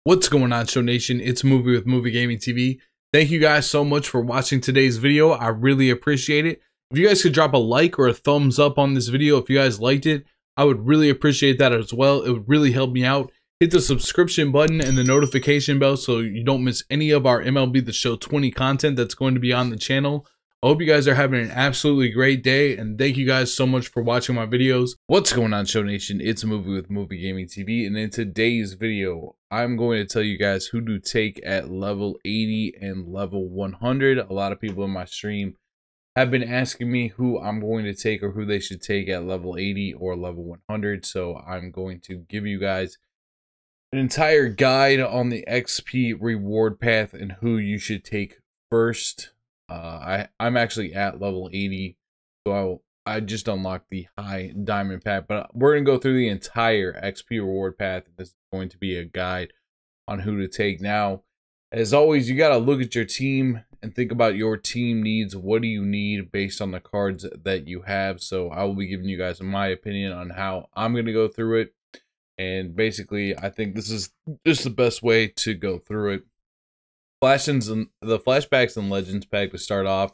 What's going on, Show Nation? It's Movie with Movie Gaming TV. Thank you guys so much for watching today's video. I really appreciate it. If you guys could drop a like or a thumbs up on this video if you guys liked it, I would really appreciate that as well. It would really help me out. Hit the subscription button and the notification bell so you don't miss any of our MLB The Show 20 content that's going to be on the channel. I hope you guys are having an absolutely great day, and thank you guys so much for watching my videos. What's going on, Show Nation? It's a Movie with Movie Gaming TV, and in today's video, I'm going to tell you guys who to take at level 80 and level 100. A lot of people in my stream have been asking me who I'm going to take or who they should take at level 80 or level 100, so I'm going to give you guys an entire guide on the XP reward path and who you should take first. I'm actually at level 80, so I just unlocked the high diamond pack, but we're going to go through the entire XP reward path. This is going to be a guide on who to take. Now, as always, you got to look at your team and think about your team needs. What do you need based on the cards that you have? So I will be giving you guys my opinion on how I'm going to go through it. And basically, I think this is just the best way to go through it. The flashbacks and legends pack to start off.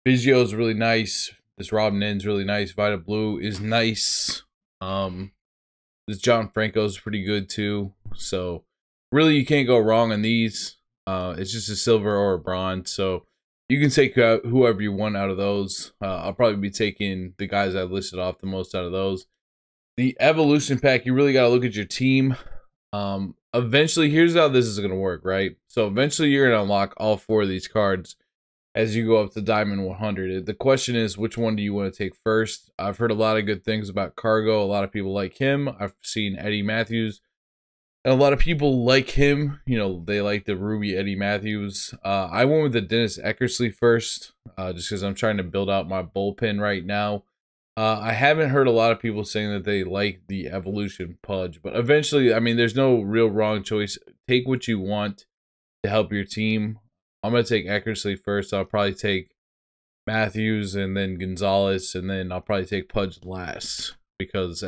Biggio is really nice. This Robin N's really nice. Vita Blue is nice. This John Franco is pretty good too. So really, you can't go wrong on these. It's just a silver or a bronze, so you can take whoever you want out of those. I'll probably be taking the guys I listed off the most out of those. The evolution pack, you really got to look at your team. Eventually, here's how this is going to work, right? So eventually you're going to unlock all 4 of these cards as you go up to Diamond 100. The question is, which one do you want to take first? I've heard a lot of good things about Cargo. A lot of people like him. I've seen Eddie Matthews, and a lot of people like him. You know, they like the Ruby Eddie Matthews. I went with the Dennis Eckersley first, just because I'm trying to build out my bullpen right now. I haven't heard a lot of people saying that they like the Evolution Pudge, but eventually, I mean, there's no real wrong choice. Take what you want to help your team. I'm going to take Eckersley first. I'll probably take Matthews and then Gonzalez, and then I'll probably take Pudge last because,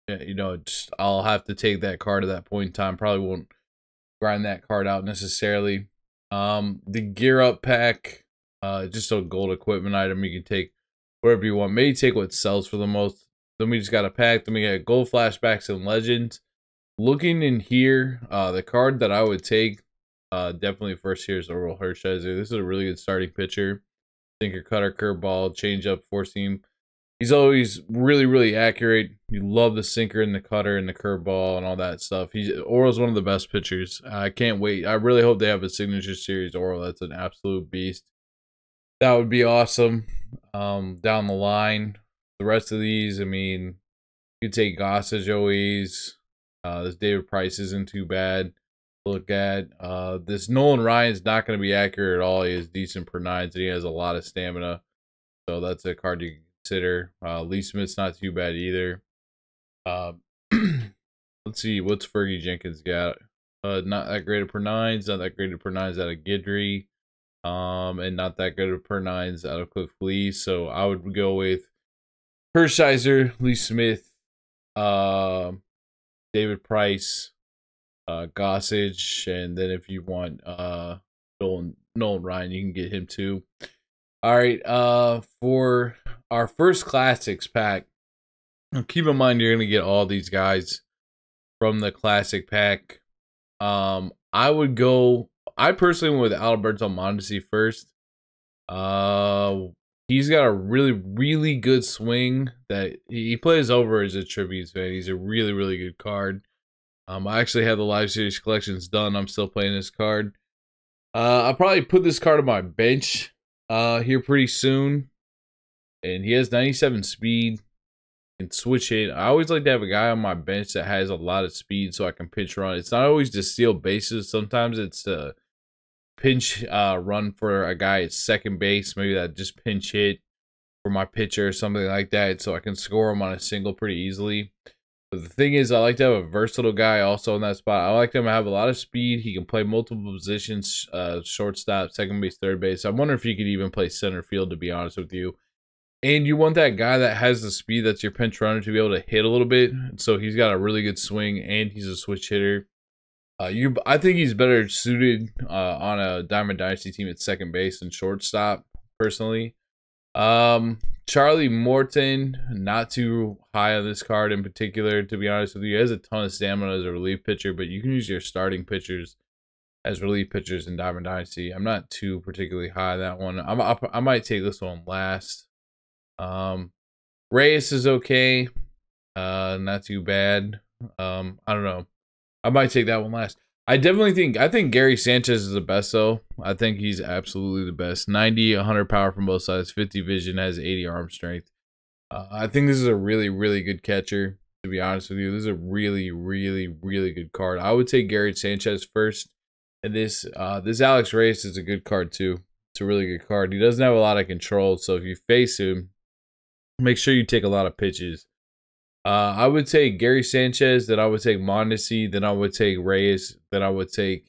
you know, I'll have to take that card at that point in time. Probably won't grind that card out necessarily. The Gear Up pack, just a gold equipment item. You can take whatever you want. Maybe take what sells for the most. Then we just got a pack. Then we got gold flashbacks and legends. Looking in here, the card that I would take, definitely first here is Oral Hershiser. This is a really good starting pitcher. Sinker, cutter, curveball, changeup, four seam. He's always really, really accurate. You love the sinker and the cutter and the curveball and all that stuff. Oral's one of the best pitchers. I can't wait. I really hope they have a signature series Oral. That's an absolute beast. That would be awesome. Down the line, the rest of these, I mean, you could take Gossage always. This David Price isn't too bad to look at. This Nolan Ryan's not going to be accurate at all. He has decent per nines and he has a lot of stamina. So that's a card you can consider. Lee Smith's not too bad either. Let's see, what's Fergie Jenkins got? Not that great of per nines, not that great of per nines out of Guidry. And not that good of per nines out of Cliff Lee. So I would go with Hershiser, Lee Smith, David Price, Gossage, and then if you want Nolan Ryan, you can get him too. All right, for our first classics pack, keep in mind you're gonna get all these guys from the classic pack. I personally went with Alberto Mondesi first. He's got a really, really good swing that he plays over as a Tributes fan. He's a really, really good card. I actually have the live series collections done. I'm still playing this card. I'll probably put this card on my bench here pretty soon. And he has 97 speed. Can switch hit. I always like to have a guy on my bench that has a lot of speed so I can pinch run. It's not always to steal bases. Sometimes it's to pinch run for a guy at second base. Maybe that just pinch hit for my pitcher or something like that so I can score him on a single pretty easily. But the thing is, I like to have a versatile guy also in that spot. I like him to have a lot of speed. He can play multiple positions, shortstop, second base, third base. I wonder if he could even play center field, to be honest with you. And you want that guy that has the speed that's your pinch runner to be able to hit a little bit. So he's got a really good swing and he's a switch hitter. I think he's better suited on a Diamond Dynasty team at second base and shortstop, personally. Charlie Morton, not too high on this card in particular, to be honest with you. He has a ton of stamina as a relief pitcher, but you can use your starting pitchers as relief pitchers in Diamond Dynasty. I'm not too particularly high on that one. I might take this one last. Reyes is okay. Not too bad. I don't know. I might take that one last. I think Gary Sanchez is the best though. I think he's absolutely the best. 90, 100 power from both sides, 50 vision, has 80 arm strength. I think this is a really, really good catcher, to be honest with you. This is a really, really, really good card. I would take Gary Sanchez first. And this Alex Reyes is a good card too. It's a really good card. He doesn't have a lot of control, so if you face him, make sure you take a lot of pitches. I would take Gary Sanchez, then I would take Mondesi, then I would take Reyes, then I would take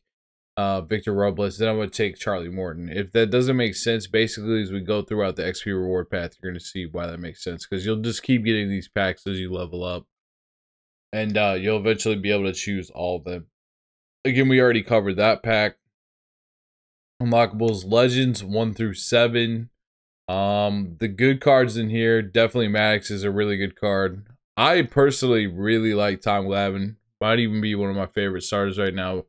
Victor Robles, then I would take Charlie Morton. If that doesn't make sense, basically as we go throughout the XP reward path, you're going to see why that makes sense. Because you'll just keep getting these packs as you level up. And you'll eventually be able to choose all of them. Again, we already covered that pack. Unlockables, Legends 1 through 7. The good cards in here, definitely Maddox is a really good card. I personally really like Tom Glavine. Might even be one of my favorite starters right now.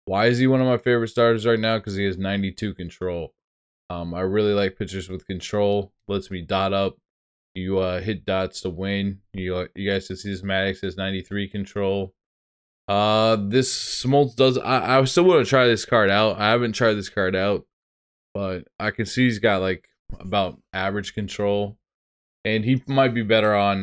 Why is he one of my favorite starters right now? Because he has 92 control. I really like pitchers with control. Lets me dot up. You hit dots to win. You guys can see this Maddox has 93 control. This Smoltz does. I still want to try this card out. I haven't tried this card out, but I can see he's got like about average control, and he might be better on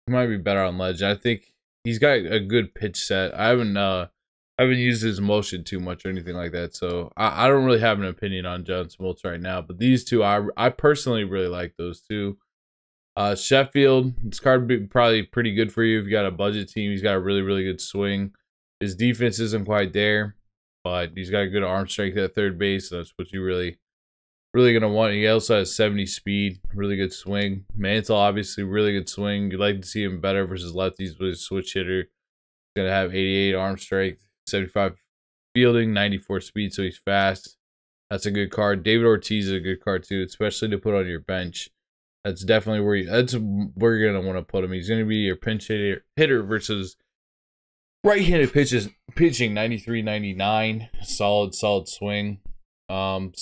Ledge. I think he's got a good pitch set. I haven't used his motion too much or anything like that, so I don't really have an opinion on John Smoltz right now. But these two, I personally really like those two. Sheffield, this card would be probably pretty good for you if you got a budget team. He's got a really, really good swing. His defense isn't quite there, but he's got a good arm strength at third base. So that's what you really going to want. He also has 70 speed, really good swing. Mantle, obviously, really good swing. You'd like to see him better versus lefties, but his switch hitter. He's going to have 88 arm strength, 75 fielding, 94 speed, so he's fast. That's a good card. David Ortiz is a good card too, especially to put on your bench. That's definitely where you're gonna want to put him. He's gonna be your pinch hitter versus right-handed pitching 93, 99. Solid swing. And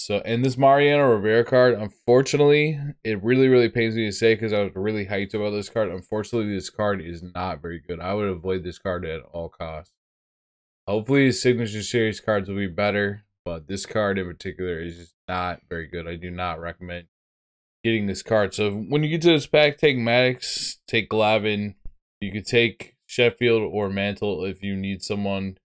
this Mariano Rivera card, unfortunately, it really, really pains me to say because I was really hyped about this card. Unfortunately, this card is not very good. I would avoid this card at all costs. Hopefully, his signature series cards will be better, but this card in particular is just not very good. I do not recommend getting this card. So when you get to this pack, take Maddox, take Glavine. You could take Sheffield or Mantle if you need someone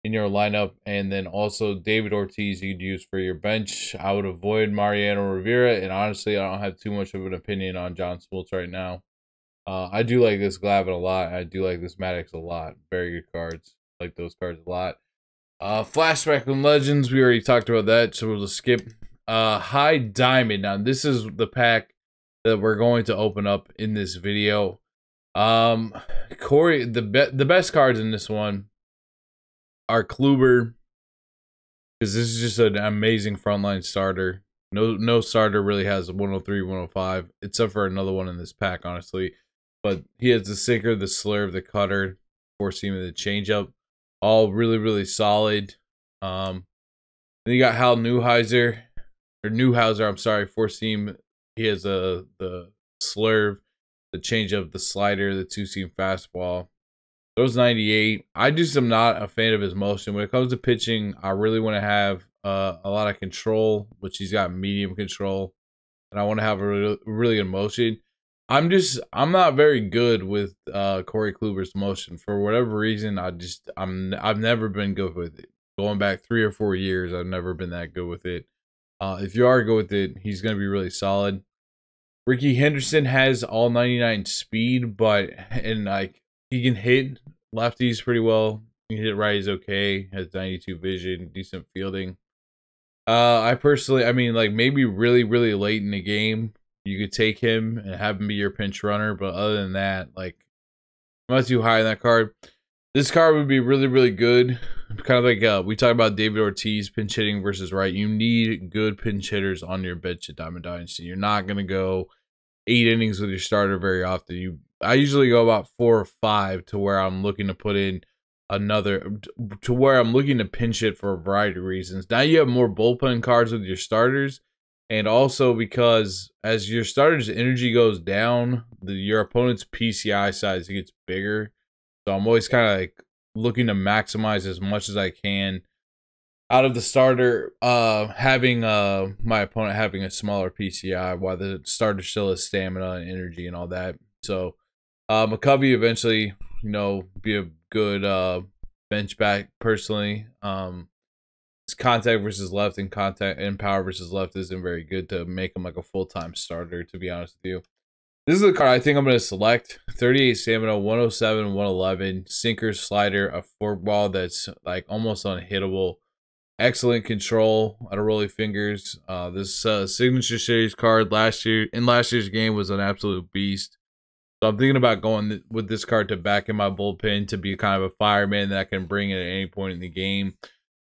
in your lineup, and then also David Ortiz you could use for your bench. I would avoid Mariano Rivera, and honestly, I don't have too much of an opinion on John Smoltz right now. I do like this Glavine a lot. I do like this Maddox a lot. Very good cards. I like those cards a lot. Flashback and Legends, we already talked about that, so we'll just skip. High Diamond. Now, this is the pack that we're going to open up in this video. Corey, the best cards in this one are Kluber, because this is just an amazing frontline starter. No starter really has a 103, 105, except for another one in this pack, honestly. But he has the sinker, the slurve, the cutter, four seam, and the changeup. All really, really solid. Then you got Hal Newhouser, I'm sorry, four seam. He has the slurve, the changeup, the slider, the two seam fastball. Those 98. I just am not a fan of his motion. When it comes to pitching, I really want to have a lot of control, which he's got medium control, and I want to have a really good motion. I'm not very good with Corey Kluber's motion for whatever reason. I've never been good with it. Going back 3 or 4 years, I've never been that good with it. If you are good with it, he's going to be really solid. Ricky Henderson has all 99 speed, and like he can hit lefties pretty well. He can hit righties okay. Has 92 vision, decent fielding. I mean, like maybe really, really late in the game, you could take him and have him be your pinch runner. But other than that, like I'm not too high on that card. This card would be really, really good. Kind of like we talked about David Ortiz pinch hitting versus right. You need good pinch hitters on your bench at Diamond Dynasty. You're not gonna go 8 innings with your starter very often. I usually go about 4 or 5 to where I'm looking to put in to where I'm looking to pinch hit for a variety of reasons. Now you have more bullpen cards with your starters, and also because as your starter's energy goes down, your opponent's PCI size gets bigger. So I'm always kind of like looking to maximize as much as I can out of the starter, having my opponent having a smaller PCI while the starter still has stamina and energy and all that. So McCovey eventually, be a good bench back personally. His contact versus left and contact and power versus left isn't very good to make him like a full-time starter, to be honest with you. This is the card I think I'm going to select. 38 stamina, 107, 111, sinker, slider, a forkball that's like almost unhittable. Excellent control out of Rolly Fingers. This signature series card in last year's game was an absolute beast. So I'm thinking about going with this card to back in my bullpen to be kind of a fireman that I can bring in at any point in the game.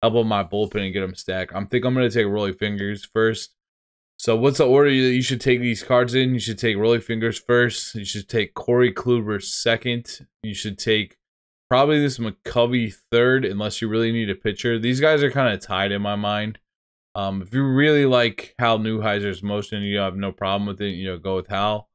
Help out my bullpen and get them stacked. I think I'm going to take Rolly Fingers first. So what's the order that you should take these cards in? You should take Rolly Fingers first. You should take Corey Kluber second. You should take probably this McCovey third, unless you really need a pitcher. These guys are kind of tied in my mind. If you really like Hal Neuheiser's motion, you have no problem with it. Go with Hal.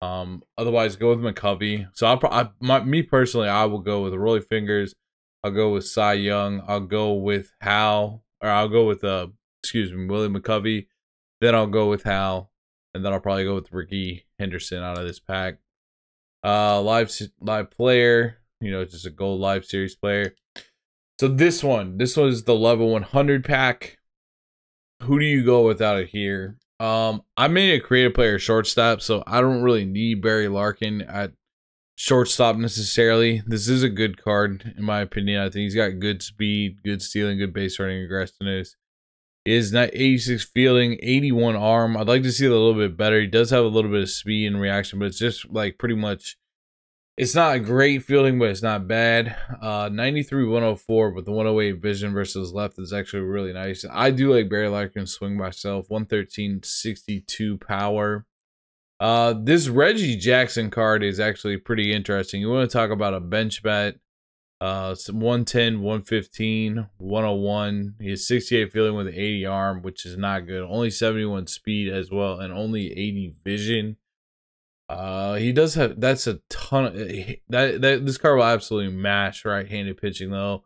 Otherwise, go with McCovey. So me personally, I will go with Rolly Fingers. I'll go with Cy Young. I'll go with Hal, or I'll go with Willie McCovey. Then I'll go with Hal, and then I'll probably go with Ricky Henderson out of this pack. Live player, just a gold live series player. So this was the level 100 pack. Who do you go with out of here? I made a creative player shortstop, so I don't really need Barry Larkin at shortstop necessarily. This is a good card in my opinion. I think he's got good speed, good stealing, good base running, aggressiveness. Is not 86 fielding, 81 arm. I'd like to see it a little bit better. He does have a little bit of speed and reaction, but it's just like pretty much, it's not a great fielding, but it's not bad. 93 104, but the 108 vision versus left is actually really nice. I do like Barry Larkin swing myself. 113 62 power. This Reggie Jackson card is actually pretty interesting. You want to talk about a bench bat. 110, 115, 101. He has 68 fielding with an 80 arm, which is not good. Only 71 speed as well, and only 80 vision. He does have, that's a ton of, this card will absolutely mash right-handed pitching though.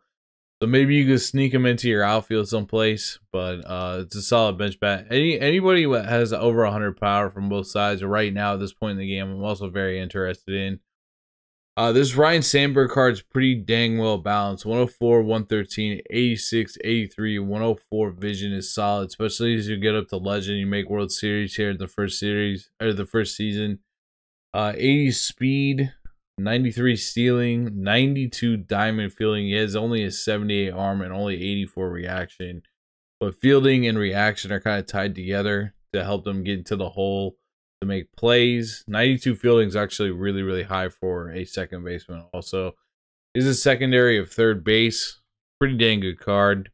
So maybe you could sneak him into your outfield someplace, but it's a solid bench bat. Anybody who has over 100 power from both sides right now at this point in the game, I'm also very interested in. This Ryan Sandberg card is pretty dang well balanced. 104, 113, 86, 83, 104 vision is solid, especially as you get up to legend. You make World Series here in the first series or the first season. 80 speed, 93 stealing, 92 diamond fielding. He has only a 78 arm and only 84 reaction. But fielding and reaction are kind of tied together to help them get into the hole to make plays. 92 fielding is actually really, really high for a second baseman. Also, is a secondary of third base. Pretty dang good card.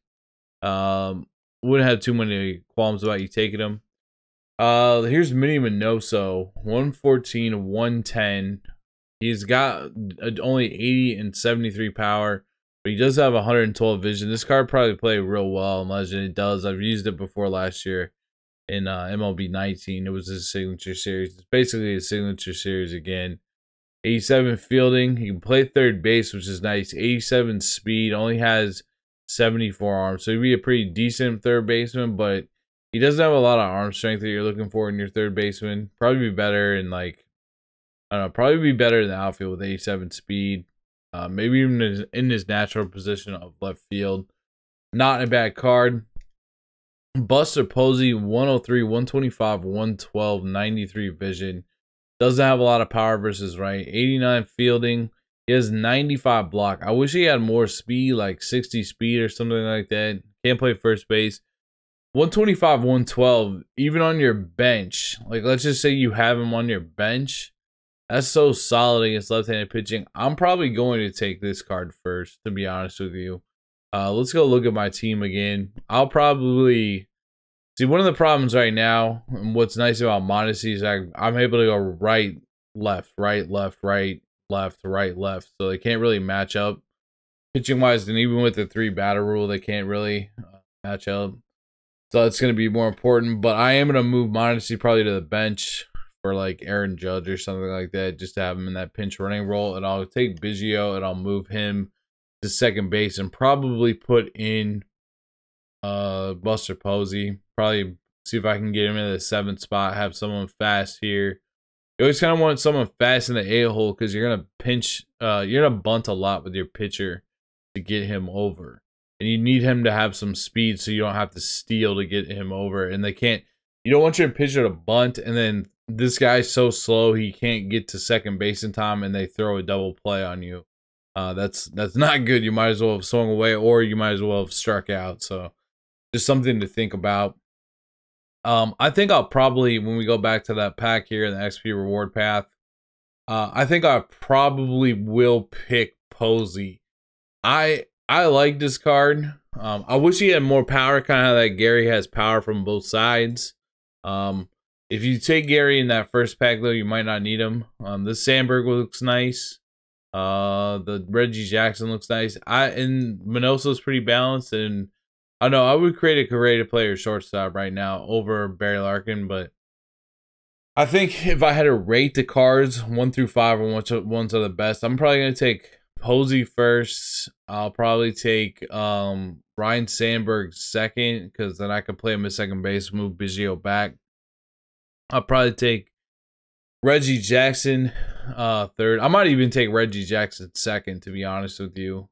Wouldn't have too many qualms about you taking him. Here's Minnie Minoso, 114, 110. He's got only 80 and 73 power, but he does have 112 vision. This card probably played real well in Legend. It does. I've used it before last year in MLB 19. It was his signature series. It's basically a signature series again. 87 fielding. He can play third base, which is nice. 87 speed. Only has 74 arms. So he'd be a pretty decent third baseman, but he doesn't have a lot of arm strength that you're looking for in your third baseman. Probably be better in like, I don't know, probably be better in the outfield with 87 speed. Maybe even in his natural position of left field. Not a bad card. Buster Posey, 103, 125, 112, 93 vision. Doesn't have a lot of power versus right. 89 fielding. He has 95 block. I wish he had more speed, like 60 speed or something like that. Can't play first base. 125, 112, even on your bench. Like, let's just say you have him on your bench That's so solid against left-handed pitching. I'm probably going to take this card first, to be honest with you. Let's go look at my team again. I'll probably see one of the problems right now, and what's nice about Modesty is I'm able to go right, left, right, left, right, left, right, left. So they can't really match up pitching-wise, and even with the 3-batter rule, they can't really match up. So it's going to be more important. But I am going to move Modesty probably to the bench for like Aaron Judge or something like that, just to have him in that pinch running role. And I'll take Biggio and I'll move him to second base and probably put in Buster Posey. Probably see if I can get him in the 7th spot, have someone fast here. You always kind of want someone fast in the A-hole because you're going to pinch, you're going to bunt a lot with your pitcher to get him over. And you need him to have some speed so you don't have to steal to get him over. And they can't, you don't want your pitcher to bunt and then this guy's so slow he can't get to second base in time and they throw a double play on you. That's not good. You might as well have swung away or you might as well have struck out. So just something to think about. I think I'll probably, when we go back to that pack here in the XP reward path, I think I probably will pick Posey. I like this card. I wish he had more power, kind of like Gary has power from both sides. If you take Gary in that first pack, though, you might not need him. This Sandberg looks nice. The Reggie Jackson looks nice. And Minoso's pretty balanced. And I know I would create a creative player shortstop right now over Barry Larkin, but I think if I had to rate the cards 1 through 5 and which ones are the best, I'm probably gonna take Posey first. I'll probably take Ryan Sandberg second because then I could play him at second base, move Biggio back. I'll probably take Reggie Jackson third. I might even take Reggie Jackson second, to be honest with you.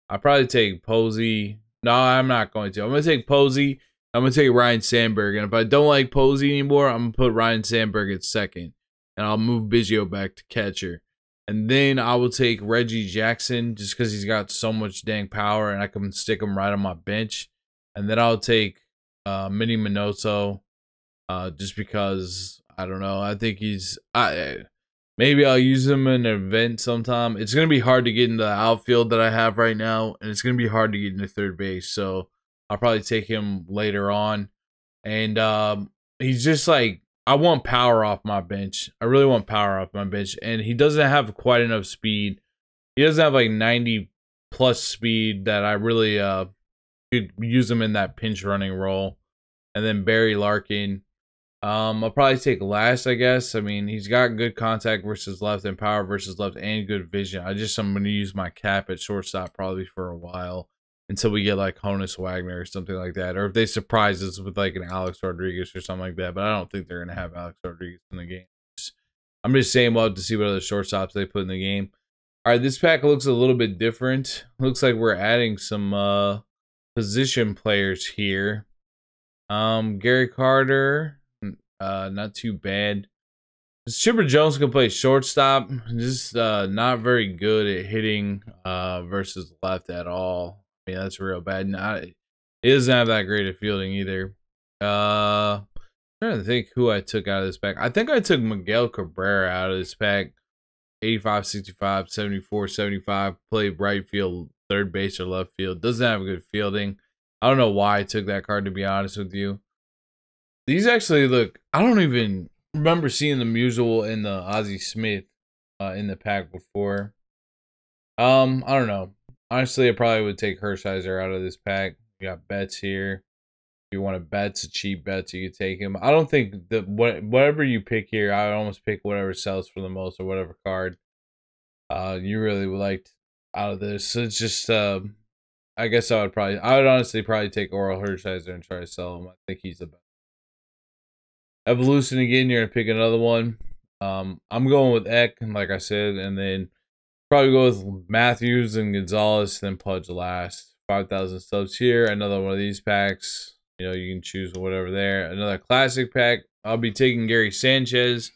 I'll probably take Posey. No, I'm not going to. I'm going to take Posey. I'm going to take Ryan Sandberg. And if I don't like Posey anymore, I'm going to put Ryan Sandberg at second. And I'll move Biggio back to catcher. And then I will take Reggie Jackson just because he's got so much dang power and I can stick him right on my bench. And then I'll take Minnie Minoso just because, I don't know, I think he's... maybe I'll use him in an event sometime. It's going to be hard to get into the outfield that I have right now. And it's going to be hard to get into third base. So I'll probably take him later on. And he's just like... I want power off my bench. I really want power off my bench. And he doesn't have quite enough speed. He doesn't have like 90 plus speed that I really could use him in that pinch running role. And then Barry Larkin. I'll probably take last, I guess. I mean, he's got good contact versus left and power versus left and good vision. I'm going to use my cap at shortstop probably for a while. Until we get like Honus Wagner or something like that. Or if they surprise us with like an Alex Rodriguez or something like that. But I don't think they're going to have Alex Rodriguez in the game. I'm just saying well to see what other shortstops they put in the game. All right, this pack looks a little bit different. Looks like we're adding some position players here. Gary Carter, not too bad. Chipper Jones can play shortstop. Just not very good at hitting versus left at all. Yeah, that's real bad. It doesn't have that great at fielding either. I'm trying to think who I took out of this pack. I think I took Miguel Cabrera out of this pack. 85, 65, 74, 75. Played right field, third base, or left field. Doesn't have good fielding. I don't know why I took that card, to be honest with you. These actually look... I don't even remember seeing the Musial and the Ozzie Smith in the pack before. I don't know. Honestly, I probably would take Hershiser out of this pack. You got Betts here. If you want to bet, a cheap bet, you could take him. I don't think that whatever you pick here, I would almost pick whatever sells for the most or whatever card you really would like out of this. So it's just, I guess I would honestly probably take Oral Hershiser and try to sell him. I think he's the best. Evolution again, you're going to pick another one. I'm going with Eck, like I said, and then probably go with Matthews and Gonzalez, then Pudge last. 5,000 subs here. Another one of these packs. You know, you can choose whatever there. Another classic pack. I'll be taking Gary Sanchez.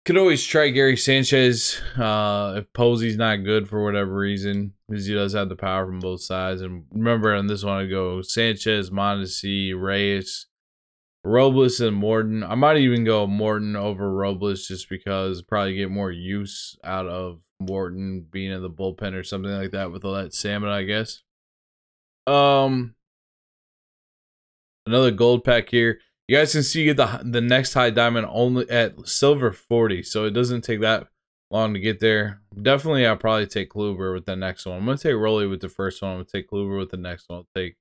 Could always try Gary Sanchez if Posey's not good for whatever reason, because he does have the power from both sides. And remember, on this one, I go Sanchez, Mondesi, Reyes. Robles and Morton. I might even go Morton over Robles just because probably get more use out of Morton being in the bullpen or something like that with all that salmon, I guess. Another gold pack here. You guys can see the next high diamond only at silver 40, so it doesn't take that long to get there. Definitely, I'll probably take Kluber with the next one. I'm gonna take Roley with the first one. I'm gonna take Kluber with the next one. I'll take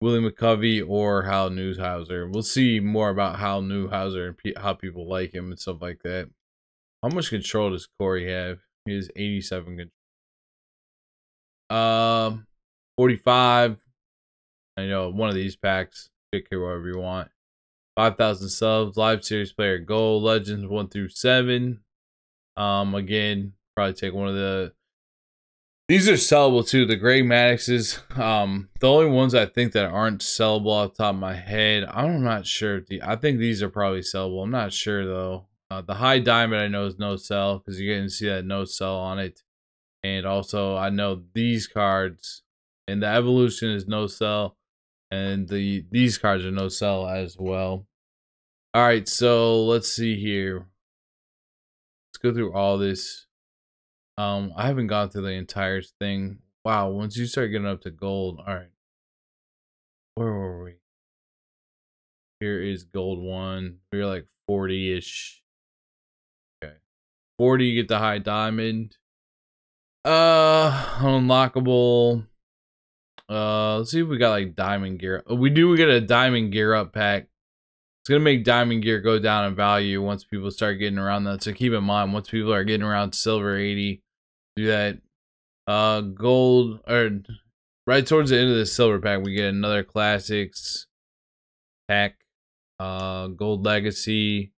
Willie McCovey or Hal Newhouser. We'll see more about Hal Newhouser and how people like him and stuff like that. How much control does Corey have? He has 87 control. 45. I know one of these packs. Pick here whatever you want. 5,000 subs. Live series player gold. Legends 1 through 7. Again, probably take one of the. These are sellable too. The Greg Maddoxes. The only ones I think that aren't sellable off the top of my head. I'm not sure. I think these are probably sellable. I'm not sure though. The high diamond I know is no sell because you're getting to see that no sell on it. And also I know these cards and the evolution is no sell. And these cards are no sell as well. All right, so let's see here. Let's go through all this. I haven't gone through the entire thing. Wow, once you start getting up to gold, all right. Where were we? Here is gold 1. We're like 40-ish. Okay. 40, you get the high diamond. Unlockable. Let's see if we got like diamond gear. We get a diamond gear up pack. It's gonna make diamond gear go down in value once people start getting around that. So keep in mind, once people are getting around silver 80, do that. Gold, or right towards the end of the silver pack, we get another classics pack. Gold legacy.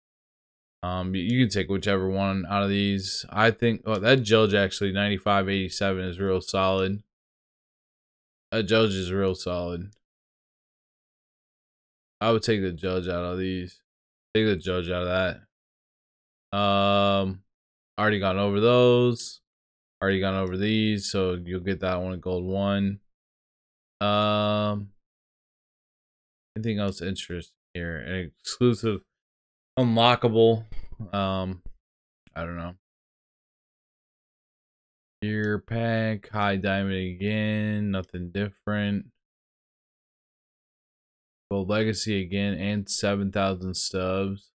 You can take whichever one out of these. I think that Judge actually 95/87 is real solid. Judge is real solid. I would take the Judge out of these. Take the Judge out of that. Already gone over those. Already gone over these, so you'll get that one, gold 1. Anything else interesting here? An exclusive, unlockable. I don't know. Gear pack, high diamond again, nothing different. Gold legacy again, and 7,000 stubs.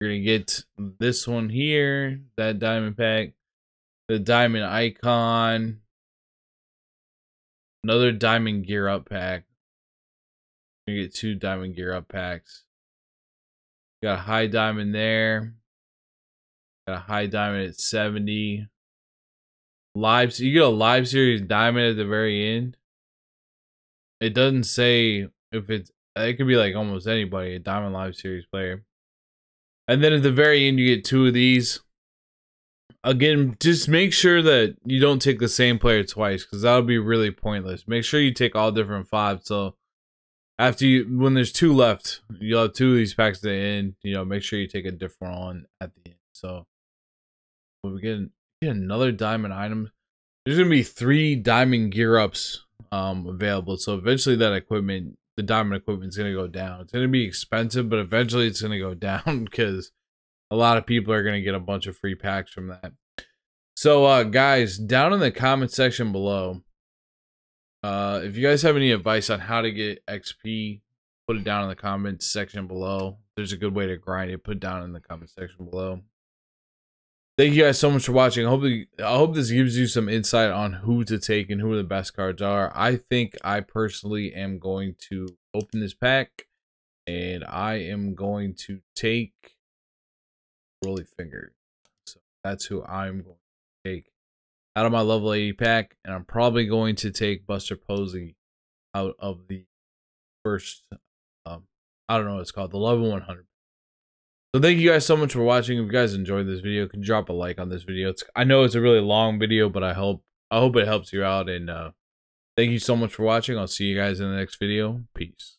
You're gonna get this one here, that diamond pack, the diamond icon, another diamond gear up pack. You get 2 diamond gear up packs. Got a high diamond there. Got a high diamond at 70. Live, so you get a live series diamond at the very end. It doesn't say if it could be like almost anybody, a diamond live series player. And then at the very end, you get 2 of these. Again, just make sure that you don't take the same player twice, because that would be really pointless. Make sure you take all different 5. So after when there's 2 left, you'll have 2 of these packs at the end. You know, make sure you take a different one at the end. So we get another diamond item. There's gonna be 3 diamond gear ups available. So eventually that equipment, the diamond equipment, is gonna go down. It's gonna be expensive, but eventually it's gonna go down because a lot of people are gonna get a bunch of free packs from that. So guys, down in the comment section below, if you guys have any advice on how to get XP, put it down in the comments section below. There's a good way to grind it. Put it down in the comment section below. Thank you guys so much for watching. I hope this gives you some insight on who to take and who the best cards are. I think I personally am going to open this pack, and I am going to take Rolly Finger. So that's who I'm going to take out of my level 80 pack, and I'm probably going to take Buster Posey out of the first, I don't know what it's called, the level 100. So thank you guys so much for watching. If you guys enjoyed this video, can drop a like on this video. I know it's a really long video, but I hope it helps you out. And thank you so much for watching. I'll see you guys in the next video. Peace.